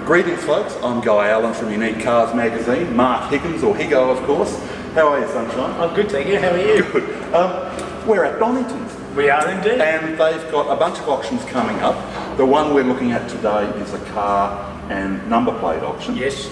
Greetings folks, I'm Guy Allen from Unique Cars Magazine, Mark Higgins, or Higo of course. How are you, Sunshine? I'm good, thank you. How are you? Good. We're at Donington's. We are indeed. And they've got a bunch of auctions coming up. The one we're looking at today is a car and number plate auction. Yes.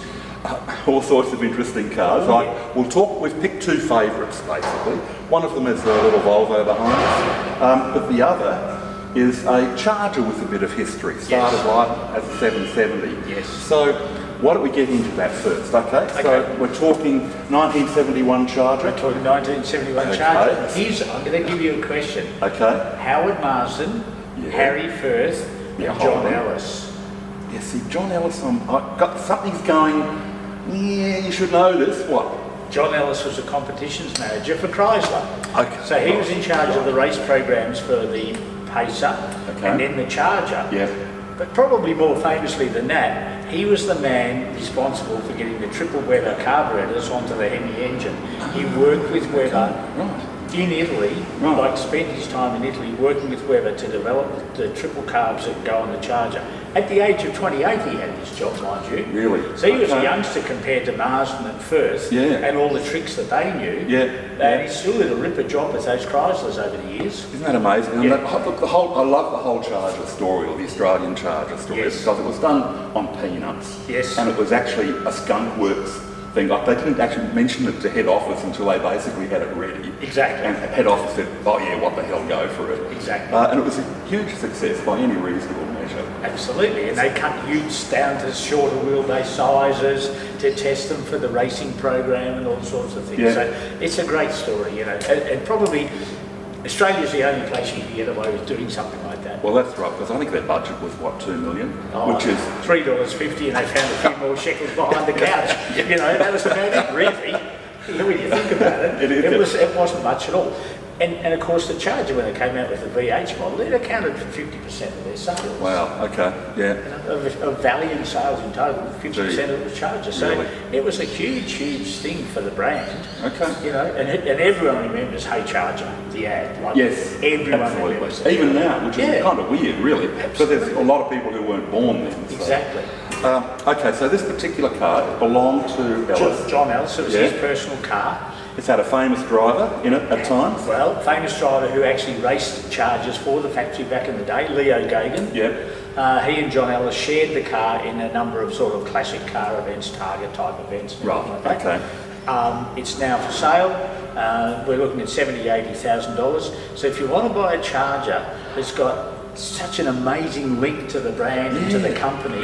All sorts of interesting cars. We've picked two favourites basically. One of them is a little Volvo behind us, but the other is a Charger with a bit of history. Started life as a 770. Yes. So why don't we get into that first, okay? So we're talking 1971 Charger. We're talking 1971 Charger. I'm going to give you a question. Okay. Howard Marsden, Harry Firth, and John Ellis. Yeah, see, John Ellis, something's going, you should know this, what? John Ellis was a competitions manager for Chrysler. Okay. So he was in charge of the race programs for the Pacer and then the Charger. Yeah. But probably more famously than that, he was the man responsible for getting the triple Weber carburetors onto the Hemi engine. He worked with Weber in Italy, spent his time in Italy working with Weber to develop the triple carbs that go on the Charger. At the age of 28 he had this job, mind you. Really? So he was a youngster compared to Marsden and Firth and all the tricks that they knew. And he still did a ripper job with those Chryslers over the years. Isn't that amazing? And I love the whole Charger story, or the Australian Charger story, because it was done on peanuts. Yes. And it was actually a skunk works thing. Like, they didn't actually mention it to head office until they basically had it ready. Exactly. And head office said, oh yeah, what the hell, go for it. Exactly. And it was a huge success by any reasonable measure. Absolutely. And they cut utes down to shorter wheelbase sizes to test them for the racing program and all sorts of things. Yeah. So it's a great story, you know. And probably Australia's the only place you can get away with doing something like that. Well, that's right, because I think their budget was, what, $2 million? Which is $3.50, and they found a few more shekels behind the couch. You know, that was about it, really. When you think about it, it wasn't much at all. And of course, the Charger, when they came out with the VH model, it accounted for 50% of their sales. Wow, okay, yeah. Of Valiant sales in total, 50% of it was Charger. So it was a huge thing for the brand. Okay. You know, and everyone remembers Hey Charger, the ad. Like, yes, everyone remembers it. Even now, which is kind of weird, really. Because there's a lot of people who weren't born then. So. Exactly. Okay, so this particular car belonged to Ellis. John Ellis, it was his personal car. It's had a famous driver in it at times. Well, famous driver who actually raced Chargers for the factory back in the day, Leo Gagan. Yeah. He and John Ellis shared the car in a number of sort of classic car events, Target type events. Right, like that. okay. It's now for sale. We're looking at $70,000, $80,000. So if you want to buy a Charger that's got such an amazing link to the brand and to the company,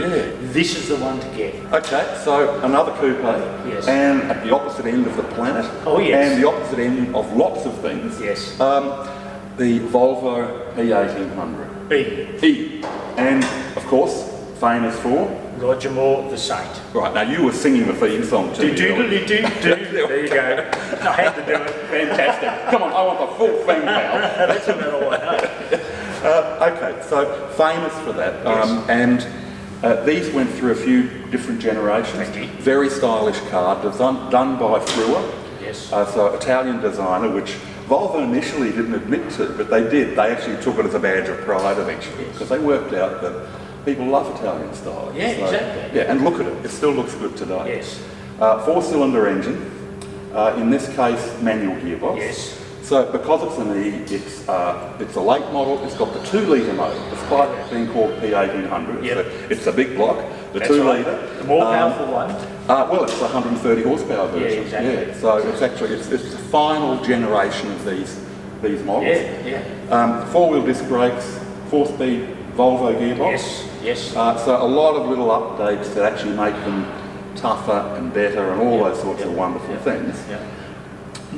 this is the one to get. Okay, so another coupe, and at the opposite end of the planet, and the opposite end of lots of things, the Volvo P1800E. E. And of course, famous for? Roger Moore, the Saint. Right, now you were singing the theme song too. There you go. I had to do it. Fantastic. Come on, I want the full thing now. That's another one. Okay, so famous for that, and these went through a few different generations. Very stylish car, done by Frua, so Italian designer, which Volvo initially didn't admit to, but they did. They actually took it as a badge of pride eventually, because they worked out that people love Italian style. Yeah, so, exactly. Yeah, and look at it, it still looks good today. Yes. 4-cylinder engine, in this case manual gearbox. Yes. So because it's an E, it's a late model. It's got the 2-litre motor, despite being called P1800. It's a big block. The 2-litre. The more powerful one. Well, it's a 130 horsepower version. Yeah, exactly. Yeah, so it's actually it's the final generation of these models. Yeah, yeah. 4-wheel disc brakes, 4-speed Volvo gearbox. Yes. So a lot of little updates that actually make them tougher and better and all those sorts of wonderful things. Yeah.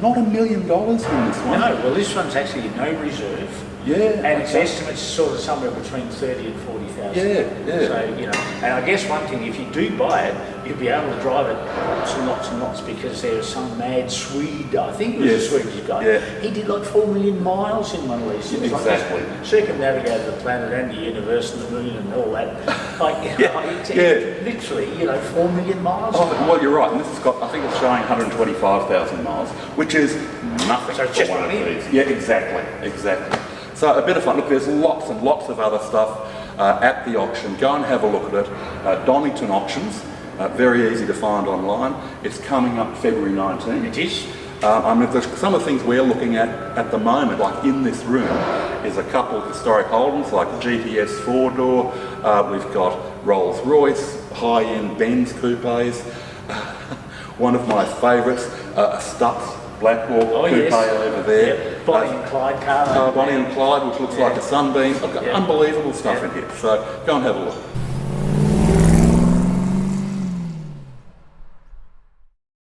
Not $1 million in this one. No, well this one's actually no reserve. Yeah. And its estimate's sort of somewhere between 30 and 40,000. Yeah. So, you know, and I guess one thing, if you do buy it, you'll be able to drive it lots and lots because there's some mad Swede, I think it was a Swedish guy. Yeah. He did like 4 million miles in one of these things. Exactly. Like circumnavigated the planet and the universe and the moon and all that. Like, literally, you know, 4 million miles. Oh, well, you're right. And this has got, I think it's showing 125,000 miles, which is nothing so for one of these. Yeah, exactly. So a bit of fun. Look, there's lots and lots of other stuff. at the auction. Go and have a look at it. Donington Auctions, very easy to find online. It's coming up February 19. It is. I mean, some of the things we're looking at the moment, like in this room, is a couple of historic Holdens, like GTS 4-door. We've got Rolls-Royce, high-end Benz coupes. One of my favourites, a Stutz Blackhawk coupe over there. Yep. Bonnie and Clyde car. Bonnie and Clyde, which looks like a Sunbeam. I've got unbelievable stuff in here, so go and have a look.